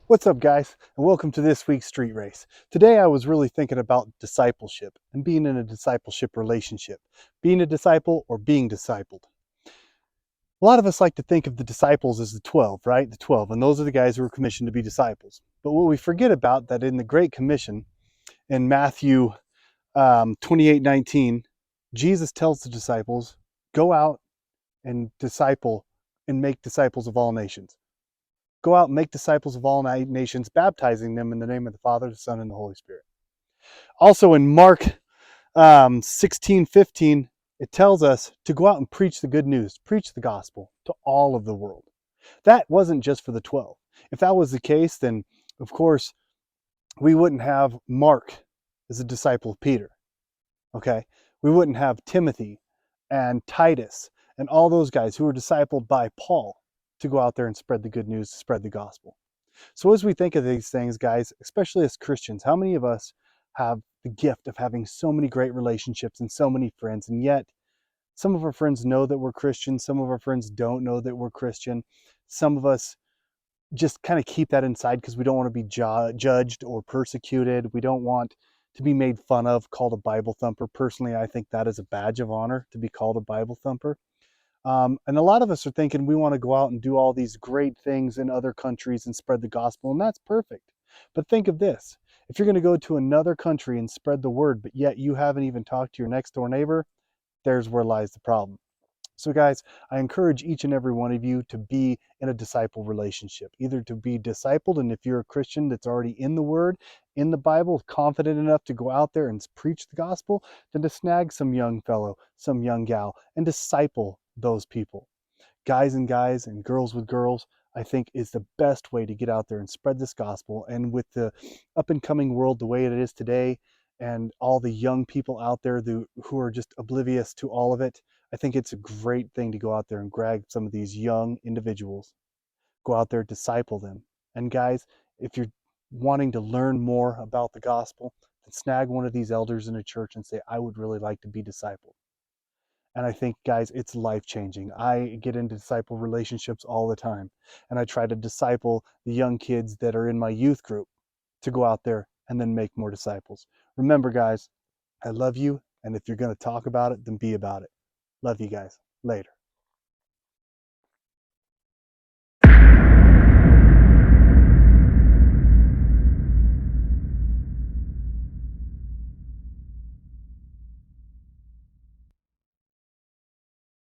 What's up, guys, and welcome to this week's Street Race. Today I was really thinking about discipleship and being in a discipleship relationship, being a disciple or being discipled. A lot of us like to think of the disciples as the 12, right? The 12, and those are the guys who are commissioned to be disciples. But what we forget about that in the Great Commission in Matthew 28:19, Jesus tells the disciples, go out and disciple and make disciples of all nations. Go out and make disciples of all nations, baptizing them in the name of the Father, the Son, and the Holy Spirit. Also in Mark 16:15, it tells us to go out and preach the good news, preach the gospel to all of the world. That wasn't just for the 12. If that was the case, then of course we wouldn't have Mark as a disciple of Peter. Okay? We wouldn't have Timothy and Titus and all those guys who were discipled by Paul to go out there and spread the good news, to spread the gospel. So as we think of these things, guys, especially as Christians, how many of us have the gift of having so many great relationships and so many friends, and yet some of our friends know that we're Christian, some of our friends don't know that we're Christian. Some of us just kind of keep that inside because we don't want to be judged or persecuted. We don't want to be made fun of, called a Bible thumper. Personally, I think that is a badge of honor to be called a Bible thumper. And a lot of us are thinking we want to go out and do all these great things in other countries and spread the gospel, and that's perfect. But think of this. If you're going to go to another country and spread the word, but yet you haven't even talked to your next door neighbor, there's where lies the problem. So, guys, I encourage each and every one of you to be in a disciple relationship, either to be discipled, and if you're a Christian that's already in the Word, in the Bible, confident enough to go out there and preach the gospel, then to snag some young fellow, some young gal, and disciple those people. Guys and girls with girls, I think is the best way to get out there and spread this gospel. And with the up and coming world the way it is today, and all the young people out there who are just oblivious to all of it, I think it's a great thing to go out there and grab some of these young individuals, go out there, disciple them. And guys, if you're wanting to learn more about the gospel, then snag one of these elders in a church and say, I would really like to be discipled. And I think, guys, it's life changing. I get into disciple relationships all the time, and I try to disciple the young kids that are in my youth group to go out there and then make more disciples. Remember, guys, I love you, and if you're going to talk about it, then be about it. Love you guys. Later.